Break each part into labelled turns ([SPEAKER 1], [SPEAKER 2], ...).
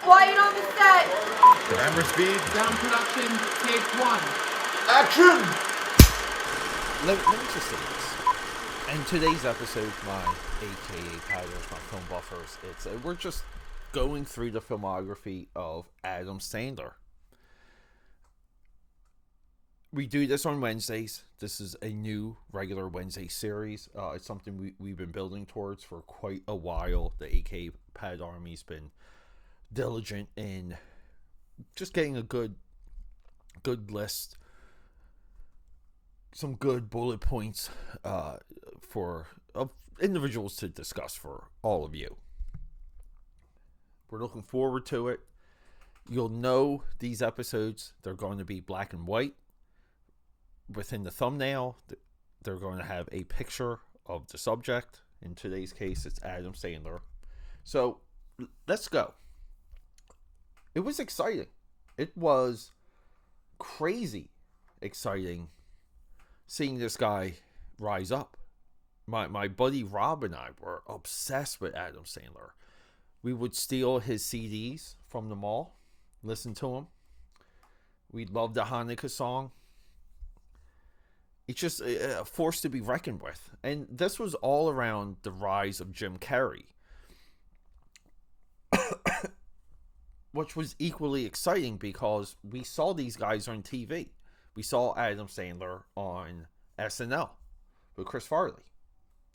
[SPEAKER 1] Quiet on the set.
[SPEAKER 2] Camera speed.
[SPEAKER 3] Sound production, take one.
[SPEAKER 2] Action!
[SPEAKER 4] Let me just say this. In today's episode, my AKAPADers, my film buffers, we're just going through the filmography of Adam Sandler. We do this on Wednesdays. This is a new regular Wednesday series. It's something we've been building towards for quite a while. The AKAPAD Army's been diligent in just getting a good list, some good bullet points for individuals to discuss for all of you. We're looking forward to it. You'll know these episodes, they're going to be black and white. Within the thumbnail, they're going to have a picture of the subject. In today's case, it's Adam Sandler. So, let's go. It was exciting. It was crazy exciting seeing this guy rise up. My buddy Rob and I were obsessed with Adam Sandler. We would steal his CDs from the mall, listen to him. We loved the Hanukkah song. It's just a force to be reckoned with. And this was all around the rise of Jim Carrey, which was equally exciting because we saw these guys on TV. We saw Adam Sandler on SNL with Chris Farley,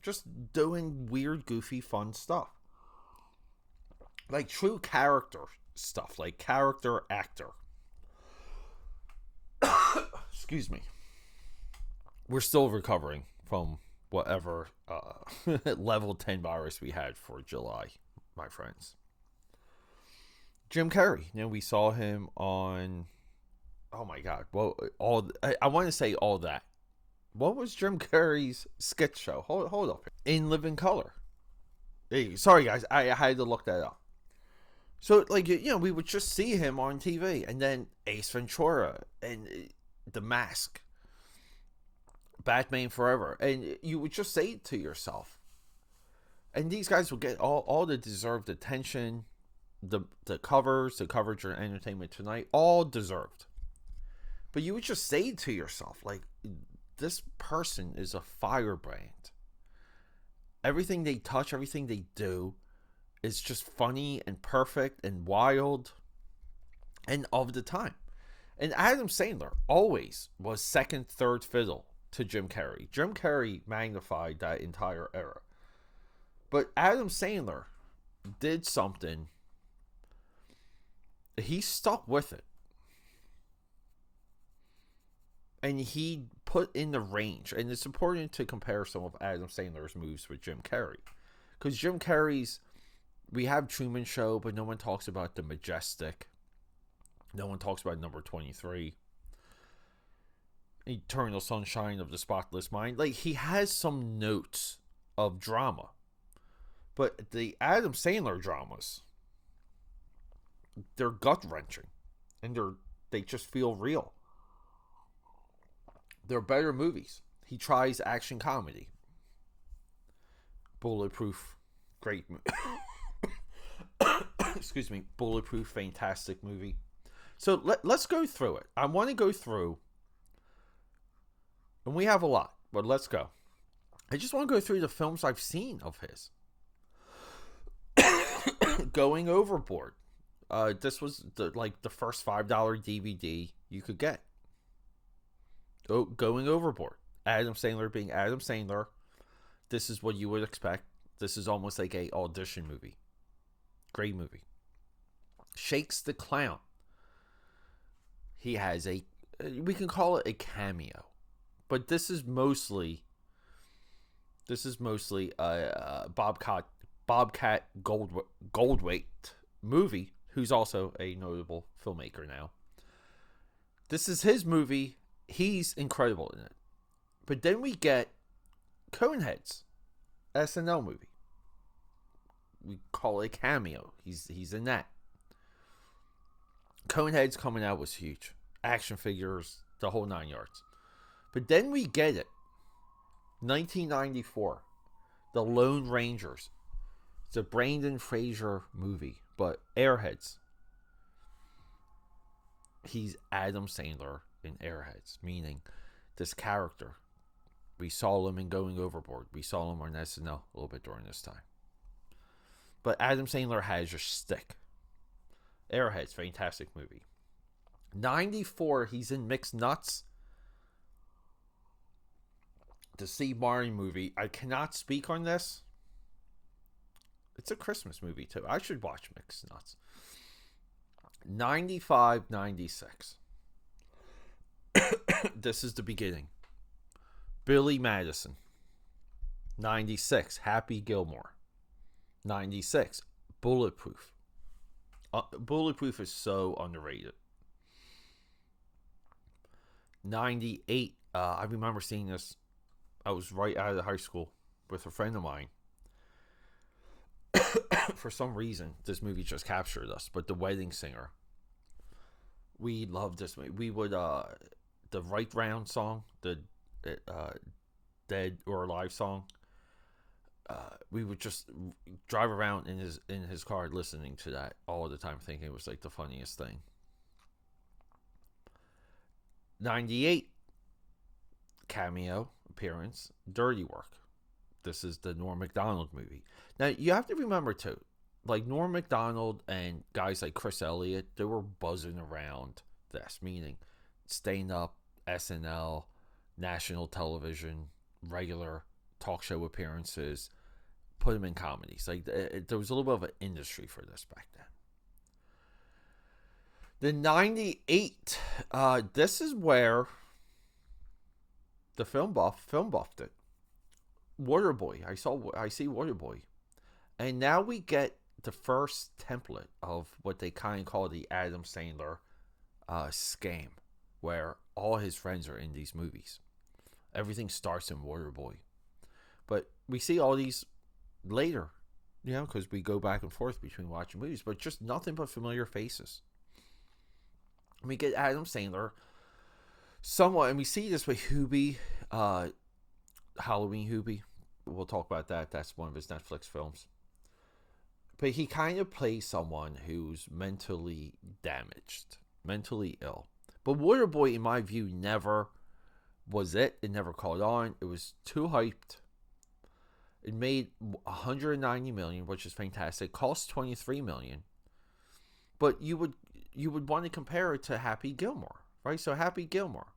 [SPEAKER 4] just doing weird, goofy, fun stuff. Like true character stuff, like character actor. Excuse me. We're still recovering from whatever level 10 virus we had for July, my friends. Jim Carrey, we saw him on, oh my God, well, I want to say all that. What was Jim Carrey's sketch show? Hold up. In Living Color. Hey, sorry guys, I had to look that up. So, we would just see him on TV, and then Ace Ventura, and The Mask, Batman Forever, and you would just say it to yourself, and these guys would get all the deserved attention, the coverage or Entertainment Tonight, all deserved. But you would just say it to yourself, like, this person is a firebrand. Everything they touch, everything they do is just funny and perfect and wild and of the time. And Adam Sandler always was second, third fiddle to Jim Carrey. Jim Carrey magnified that entire era. But Adam Sandler did something. He stuck with it. And he put in the range. And it's important to compare some of Adam Sandler's moves with Jim Carrey. Because Jim Carrey's, we have Truman Show, but no one talks about The Majestic. No one talks about Number 23. Eternal Sunshine of the Spotless Mind. Like, he has some notes of drama. But the Adam Sandler dramas, they're gut-wrenching. And they just feel real. They're better movies. He tries action comedy. Bulletproof, great movie. Excuse me. Bulletproof, fantastic movie. So let's go through it. I want to go through, and we have a lot, but let's go. I just want to go through the films I've seen of his. Going Overboard. This was the first $5 DVD you could get. Going Overboard. Adam Sandler being Adam Sandler. This is what you would expect. This is almost like a audition movie. Great movie. Shakes the Clown. He has we can call it a cameo, but this is mostly a Bobcat Goldthwait movie, who's also a notable filmmaker now. This is his movie. He's incredible in it. But then we get Coneheads, SNL movie. We call it a cameo. He's in that. Coneheads coming out was huge. Action figures, the whole 9 yards. But then we get it. 1994. The Lone Rangers. It's a Brendan Fraser movie, but Airheads. he's Adam Sandler in Airheads, meaning this character. We saw him in Going Overboard. We saw him on SNL a little bit during this time. But Adam Sandler has your stick. Airheads, fantastic movie. 94, he's in Mixed Nuts. The Steve Martin movie. I cannot speak on this. It's a Christmas movie too. I should watch Mixed Nuts. 95, 96. This is the beginning. Billy Madison. 96, Happy Gilmore. 96, Bulletproof. Bulletproof is so underrated. 98, I remember seeing this. I was right out of high school with a friend of mine. For some reason, this movie just captured us. But The Wedding Singer. We loved this movie. We would, the Right Round song, the Dead or Alive song. We would just drive around in his car listening to that all the time, thinking it was like the funniest thing. 98, cameo appearance, Dirty Work. This is the Norm Macdonald movie. Now, you have to remember, too, like Norm Macdonald and guys like Chris Elliott, they were buzzing around this, meaning staying up, SNL, national television, regular talk show appearances, put them in comedies. Like, there was a little bit of an industry for this back then. The 98, this is where the film buffed it. Waterboy. I see Waterboy. And now we get the first template of what they kind of call the Adam Sandler scam, where all his friends are in these movies. Everything starts in Waterboy. But we see all these later, because we go back and forth between watching movies, but just nothing but familiar faces. We get Adam Sandler somewhat, and we see this with Hubie, Halloween Hubie. We'll talk about that. That's one of his Netflix films. But he kind of plays someone who's mentally damaged, mentally ill. But Waterboy, in my view, never was it. It never caught on. It was too hyped. It made $190 million, which is fantastic. Cost $23 million. But you would want to compare it to Happy Gilmore, right? So Happy Gilmore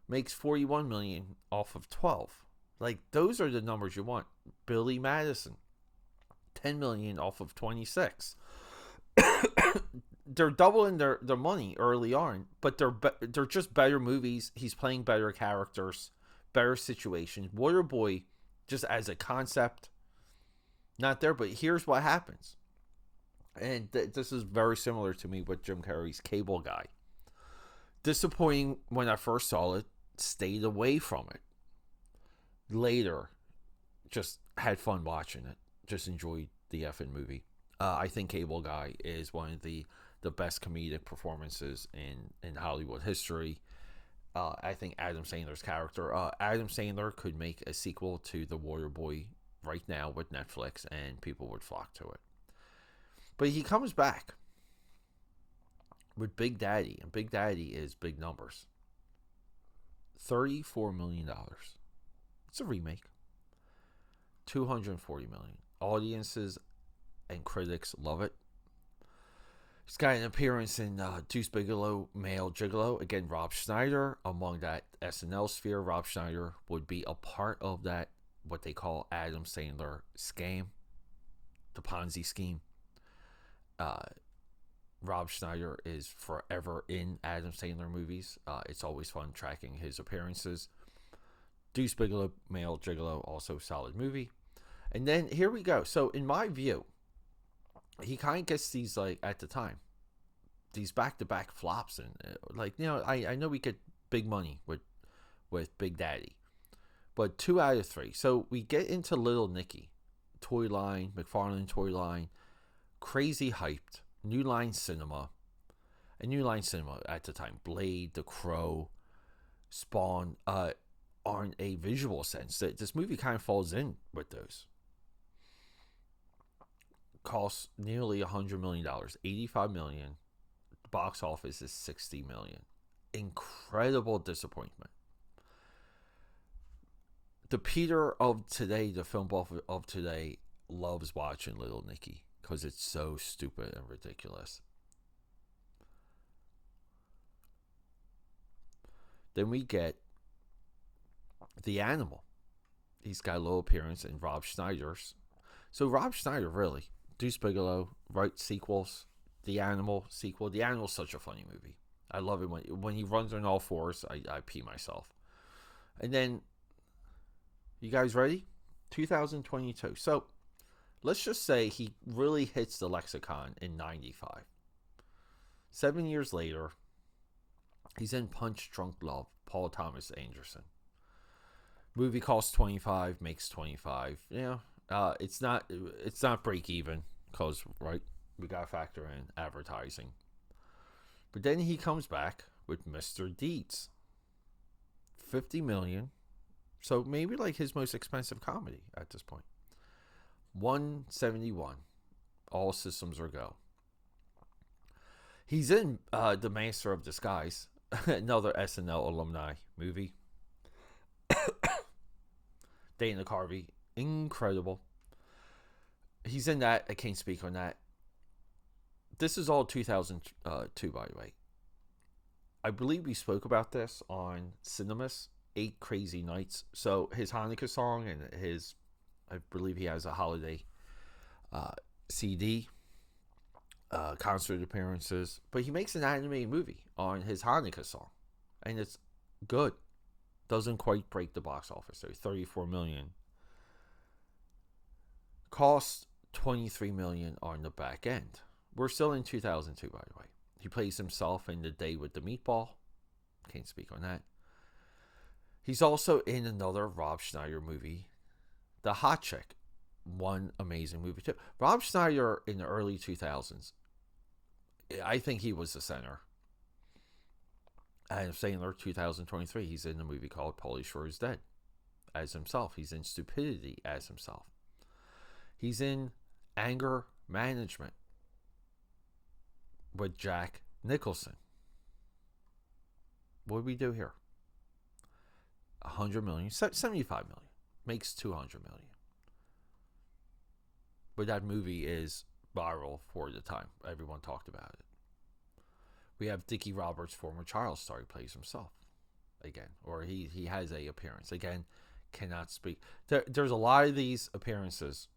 [SPEAKER 4] makes $41 million off of 12. Like, those are the numbers you want. Billy Madison, $10 million off of 26. They're doubling their money early on, but they're just better movies. He's playing better characters, better situations. Waterboy, just as a concept, not there. But here's what happens, and this is very similar to me with Jim Carrey's Cable Guy. Disappointing when I first saw it. Stayed away from it. Later, just had fun watching it. Just enjoyed the effing movie. I think Cable Guy is one of the best comedic performances in Hollywood history. I think Adam Sandler's character, Adam Sandler could make a sequel to The Waterboy right now with Netflix, and people would flock to it. But he comes back with Big Daddy, and Big Daddy is big numbers. $34 million. It's a remake. $240 million. Audiences and critics love it. He's got an appearance in Deuce Bigalow, Male Gigolo. Again, Rob Schneider. Among that SNL sphere, Rob Schneider would be a part of that, what they call Adam Sandler scam, the Ponzi scheme. Rob Schneider is forever in Adam Sandler movies. It's always fun tracking his appearances. Deuce Bigalow, Male Gigolo, also solid movie. And then here we go. So in my view, he kind of gets these, like, at the time, these back-to-back flops. And I know we get big money with Big Daddy, but 2 out of 3. So we get into Little Nicky, toy line, McFarlane toy line, crazy hyped, New Line Cinema. And New Line Cinema at the time, Blade, The Crow, Spawn, on a visual sense, that this movie kind of falls in with those. Costs nearly $100 million, $85 million, box office is $60 million. Incredible disappointment. The Peter of today, the film buff of today, loves watching Little Nicky because it's so stupid and ridiculous. Then we get The Animal. He's got a little appearance in Rob Schneider's. So Rob Schneider, really, Deuce Bigelow, writes sequels. The Animal sequel. The Animal's such a funny movie. I love it when he runs on all fours. I pee myself. And then, you guys ready? 2022. So, let's just say he really hits the lexicon in 95. 7 years later, he's in Punch Drunk Love, Paul Thomas Anderson. Movie costs 25, makes 25. Yeah, it's not break even because, right, we got to factor in advertising. But then he comes back with Mr. Deeds. 50 million. So maybe like his most expensive comedy at this point. 171. All systems are go. He's in The Master of Disguise, another SNL alumni movie. Dana Carvey, incredible. He's in that. I can't speak on that. This is all 2002, by the way. I believe we spoke about this on Cinemas, 8 Crazy Nights. So his Hanukkah song and his, I believe he has a holiday CD, concert appearances. But he makes an animated movie on his Hanukkah song. And it's good. Doesn't quite break the box office. So 34 million. Cost 23 million on the back end. We're still in 2002, by the way. He plays himself in The Day with the Meatball. Can't speak on that. He's also in another Rob Schneider movie, The Hot Chick. One amazing movie, too. Rob Schneider in the early 2000s, I think he was the center. And Sandler, 2023, he's in a movie called Pauly Shore is Dead as himself. He's in Stupidity as himself. He's in Anger Management with Jack Nicholson. What did we do here? 100 million, 75 million. Makes 200 million. But that movie is viral for the time. Everyone talked about it. We have Dickie Roberts' former child star. He plays himself again. Or he has a appearance. Again, cannot speak. There's a lot of these appearances.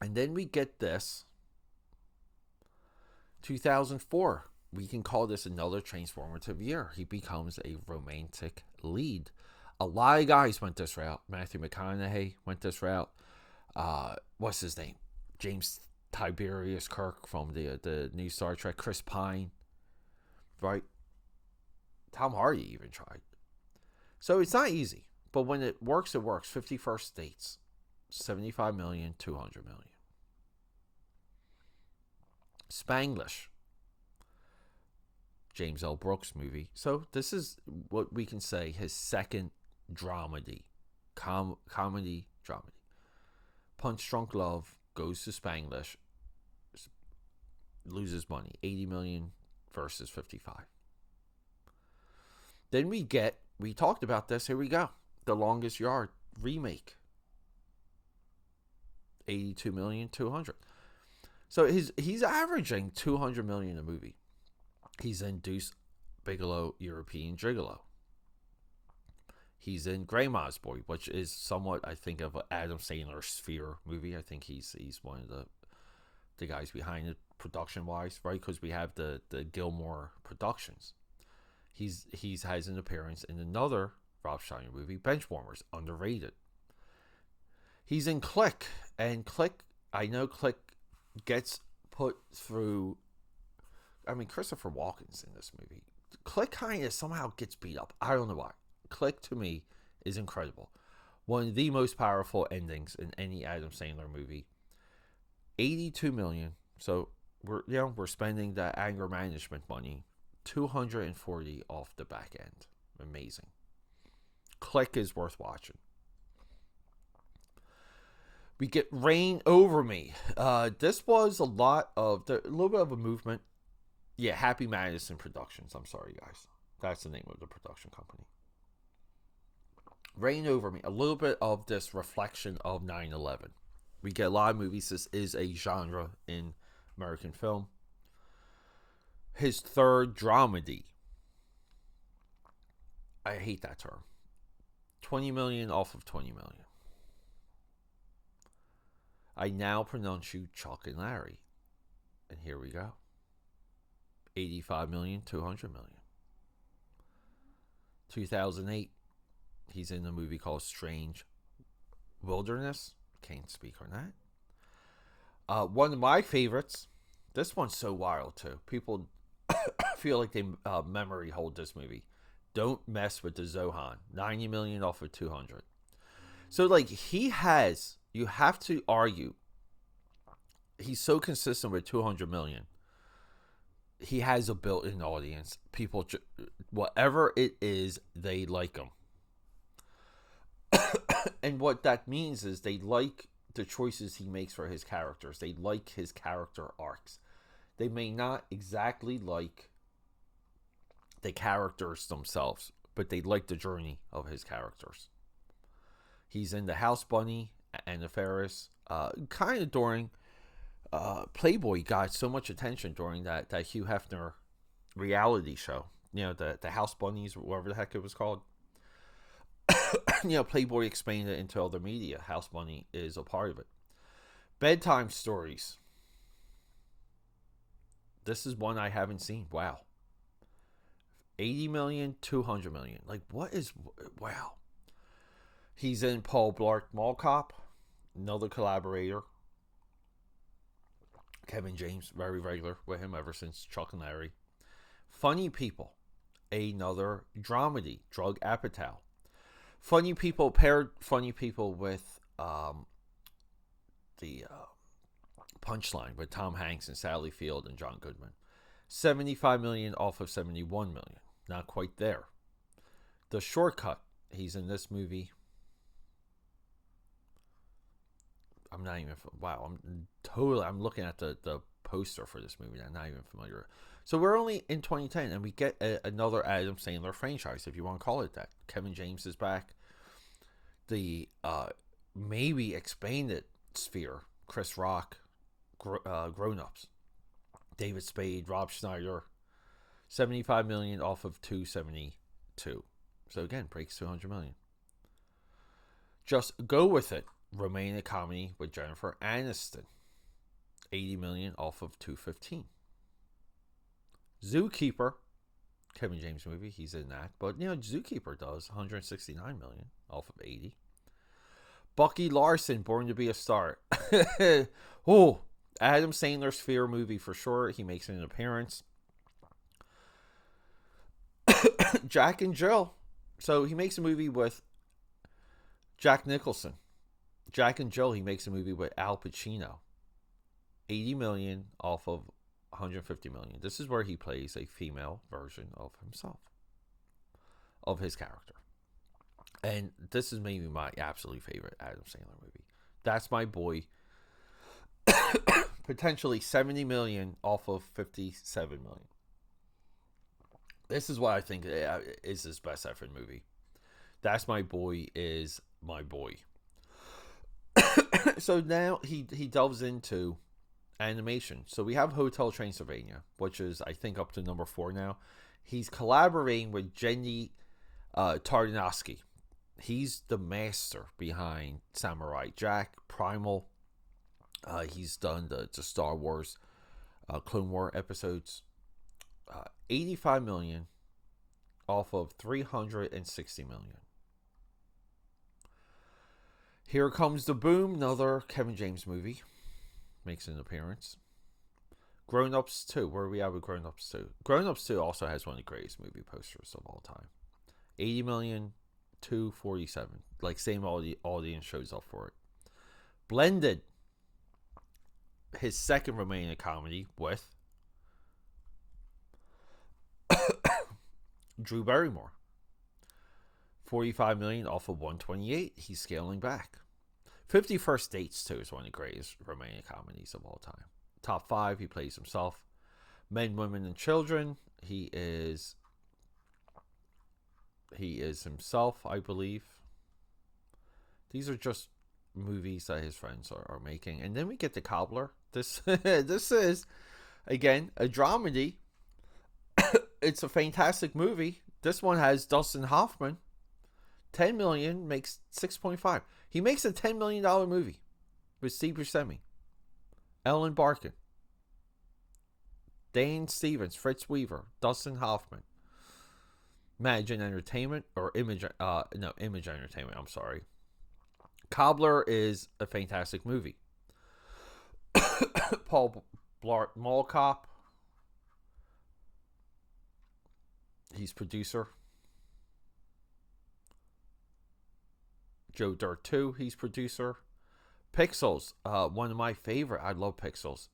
[SPEAKER 4] And then we get this. 2004. We can call this another transformative year. He becomes a romantic lead. A lot of guys went this route. Matthew McConaughey went this route. What's his name? James Tiberius Kirk from the new Star Trek. Chris Pine. Right? Tom Hardy even tried. So it's not easy. But when it works, it works. 51st Dates. 75 million, 200 million. Spanglish. James L. Brooks movie. So this is what we can say his second dramedy. Comedy dramedy. Punch Drunk Love goes to Spanglish. Loses money. 80 million versus 55. Then we talked about this. Here we go. The Longest Yard remake. 82 million, 200. So he's averaging 200 million a movie. He's in Deuce Bigelow, European Gigolo. He's in Grandma's Boy, which is somewhat, I think, of an Adam Sandler Sphere movie. I think he's one of the guys behind it, production-wise, right? Because we have the Gilmore Productions. He's has an appearance in another Rob Schneider movie, Benchwarmers, underrated. He's in Click, and Click, I know Click gets put through. I mean, Christopher Walken's in this movie. Click kind of somehow gets beat up. I don't know why. Click, to me, is incredible. One of the most powerful endings in any Adam Sandler movie. 82 million. So we're spending the anger management money. 240 off the back end. Amazing. Click is worth watching. We get Reign Over Me. This was a little bit of a movement. Yeah, Happy Madison Productions. I'm sorry, guys. That's the name of the production company. Reign Over Me. A little bit of this reflection of 9/11. We get a lot of movies. This is a genre in American film. His third dramedy. I hate that term. 20 million off of 20 million. I now pronounce you Chuck and Larry. And here we go. 85 million, 200 million. 2008, he's in a movie called Strange Wilderness. Can't speak on that. One of my favorites. This one's so wild too. People feel like they memory hold this movie. Don't Mess with the Zohan. 90 million off of 200. So like he has, you have to argue, he's so consistent with 200 million. He has a built-in audience. People, whatever it is, they like him. And what that means is they like the choices he makes for his characters. They like his character arcs. They may not exactly like the characters themselves, but they like the journey of his characters. He's in the House Bunny and the Ferris. Kind of during Playboy got so much attention during that Hugh Hefner reality show. You know, the House Bunnies, whatever the heck it was called. You know, Playboy explained it into other media. House Bunny is a part of it. Bedtime Stories. This is one I haven't seen. Wow. 80 million, 200 million. Like, what is... Wow. He's in Paul Blart Mall Cop. Another collaborator. Kevin James, very regular with him ever since Chuck and Larry. Funny People. Another dramedy. Drug Apatow. Funny People, paired Funny People with the Punchline with Tom Hanks and Sally Field and John Goodman. 75 million off of 71 million. Not quite there. The Shortcut. He's in this movie. I'm not even... Wow. I'm looking at the poster for this movie. I'm not even familiar. So we're only in 2010 and we get another Adam Sandler franchise, if you want to call it that. Kevin James is back. The maybe expanded sphere. Chris Rock. Grown Ups. David Spade. Rob Schneider. 75 million off of 272. So again, breaks 200 million. Just Go With It. Romantic comedy with Jennifer Aniston. 80 million off of 215. Zookeeper. Kevin James movie. He's in that. But, you know, Zookeeper does 169 million off of 80. Bucky Larson. Born to Be a Star. Oh, Adam Sandler's Fear movie for sure. He makes an appearance. Jack and Jill. So he makes a movie with Jack Nicholson. Jack and Jill, he makes a movie with Al Pacino. 80 million off of 150 million. This is where he plays a female version of himself, of his character. And this is maybe my absolute favorite Adam Sandler movie. That's My Boy. Potentially 70 million off of 57 million. This is what I think is his best effort movie. That's My Boy is my boy. So now he delves into animation. So we have Hotel Transylvania, which is, I think, up to number 4 now. He's collaborating with Jenny Tartakovsky. He's the master behind Samurai Jack, Primal. He's done the Star Wars Clone War episodes. 85 million off of 360 million. Here Comes the Boom, another Kevin James movie. Makes an appearance. Grown Ups 2. Where are we at with Grown Ups 2? Grown Ups 2 also has one of the greatest movie posters of all time. 80 million, 247. Like, same audience shows up for it. Blended. His second romantic comedy with Drew Barrymore. 45 million off of 128. He's scaling back. 50 First Dates 2 is one of the greatest romantic comedies of all time. Top 5, he plays himself. Men, Women, and Children. He is himself, I believe. These are just movies that his friends are making. And then we get The Cobbler. This is, again, a dramedy. It's a fantastic movie. This one has Dustin Hoffman. $10 million makes 6.5. He makes a $10 million movie with Steve Buscemi, Ellen Barkin, Dane Stevens, Fritz Weaver, Dustin Hoffman, Image Entertainment. Image Entertainment. I'm sorry. Cobbler is a fantastic movie. Paul Blart Mall Cop. He's producer. Joe Dirt 2, he's producer. Pixels, one of my favorite. I love Pixels.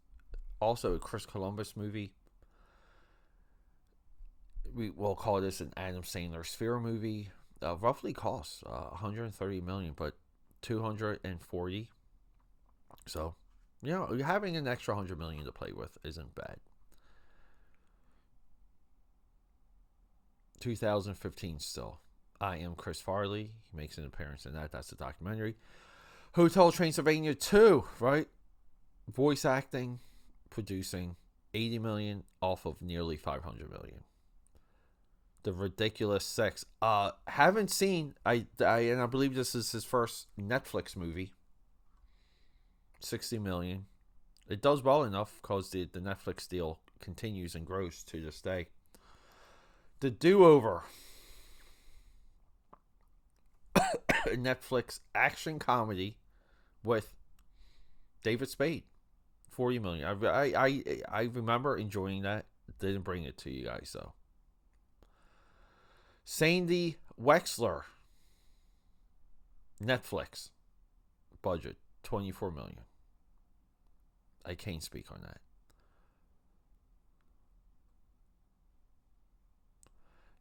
[SPEAKER 4] Also a Chris Columbus movie. We'll call this an Adam Sandler Sphere movie. Roughly costs $130 million, but $240. So, having an extra $100 million to play with isn't bad. 2015 still. I Am Chris Farley. He makes an appearance in that. That's the documentary. Hotel Transylvania 2, right? Voice acting, producing, $80 million off of nearly $500 million. The Ridiculous Six. Haven't seen. And I believe this is his first Netflix movie. $60 million. It does well enough because the Netflix deal continues and grows to this day. The Do-Over. Netflix action comedy with David Spade. $40 million. I remember enjoying that. Didn't bring it to you guys though. Sandy Wexler. Netflix. Budget $24 million. I can't speak on that.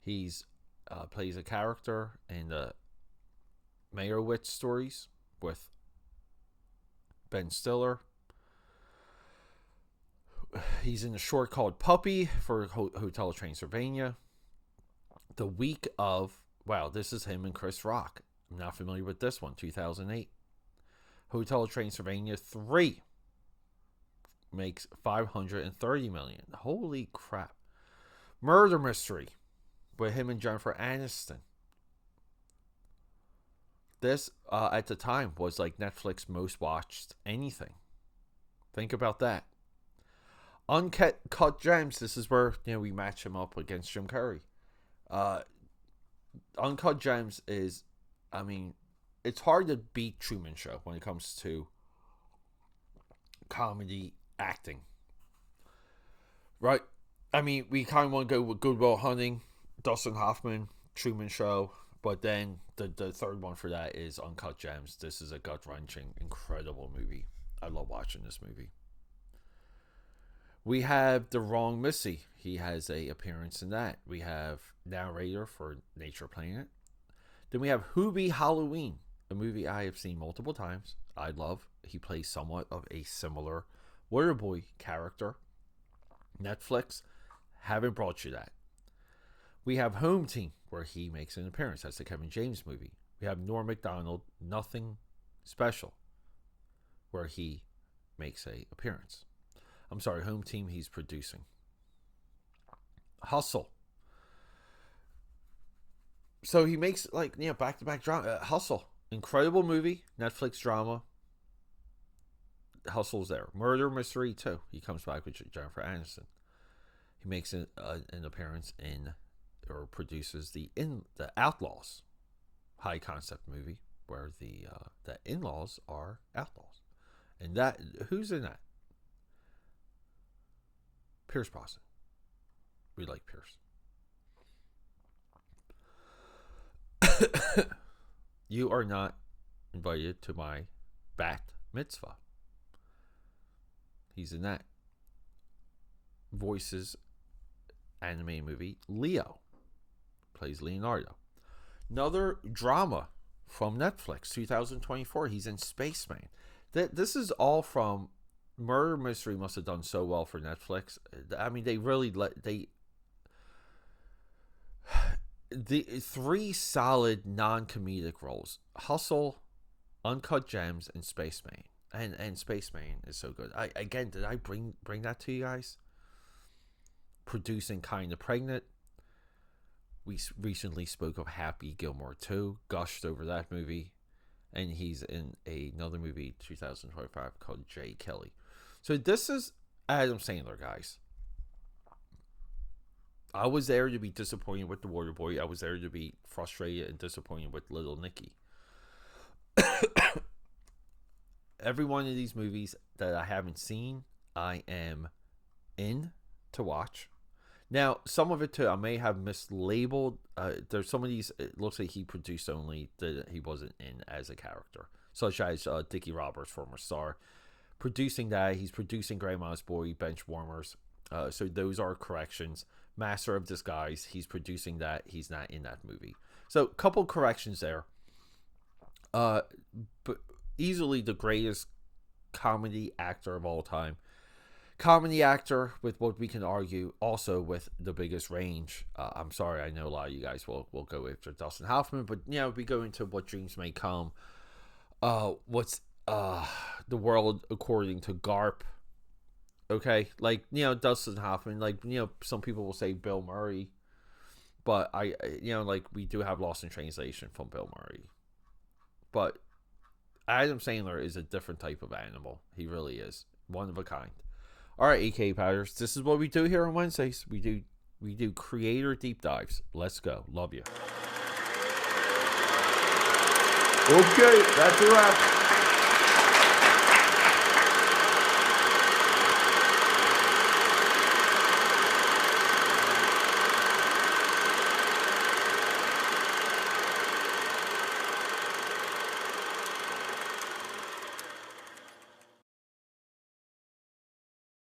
[SPEAKER 4] He's plays a character in the Meyerowitz stories with Ben Stiller. He's in a short called Puppy for Hotel Transylvania. The week of, this is him and Chris Rock. I'm not familiar with this one, 2008. Hotel Transylvania 3 makes $530 million. Holy crap. Murder Mystery with him and Jennifer Aniston. This, at the time, was like Netflix most watched anything. Think about that. Uncut Gems. This is where we match him up against Jim Carrey. Uncut Gems is, it's hard to beat Truman Show when it comes to comedy acting. Right? We kind of want to go with Good Will Hunting, Dustin Hoffman, Truman Show. But then the third one for that is Uncut Gems. This is a gut-wrenching, incredible movie. I love watching this movie. We have The Wrong Missy. He has a appearance in that. We have narrator for Nature Planet. Then we have Hubie Halloween, a movie I have seen multiple times. I love. He plays somewhat of a similar Waterboy character. Netflix, haven't brought you that. We have Home Team, where he makes an appearance. That's the Kevin James movie. We have Norm Macdonald, Nothing Special, where he makes an appearance. I'm sorry, Home Team, he's producing. Hustle. So he makes back-to-back drama. Hustle, incredible movie, Netflix drama. Hustle's there. Murder Mystery 2. He comes back with Jennifer Aniston. He makes an appearance in, or produces the Outlaws, high concept movie where the in-laws are outlaws, and that who's in that? Pierce Brosnan. We like Pierce. You are not invited to my bat mitzvah. He's in that. Voices anime movie Leo. Plays Leonardo. Another drama from Netflix, 2024. He's in Spaceman. This is all from Murder Mystery must have done so well for Netflix. I mean, they really the three solid non-comedic roles: Hustle, Uncut Gems, and Spaceman. And Spaceman is so good. Did I bring that to you guys? Producing Kinda Pregnant. We recently spoke of Happy Gilmore 2, gushed over that movie, and he's in another movie 2025 called J. Kelly. So this is Adam Sandler, guys. I was there to be disappointed with The Waterboy. I was there to be frustrated and disappointed with Little Nicky. Every one of these movies that I haven't seen, I am in to watch. Now, some of it too, I may have mislabeled. There's some of these, it looks like he produced only, that he wasn't in as a character. Such as Dickie Roberts, former star. Producing that, he's producing Grandma's Boy, Benchwarmers. So those are corrections. Master of Disguise, he's producing that. He's not in that movie. So, couple corrections there. But easily the greatest comedy actor of all time. Comedy actor with what we can argue also with the biggest range. I'm sorry, I know a lot of you guys will go after Dustin Hoffman, but we go into What Dreams May Come. What's The World According to Garp. Okay, like Dustin Hoffman, like some people will say Bill Murray, but I like we do have Lost in Translation from Bill Murray, but Adam Sandler is a different type of animal. He really is one of a kind. All right, AKAPADers, this is what we do here on Wednesdays. We do creator deep dives. Let's go. Love you.
[SPEAKER 2] Okay, that's a wrap.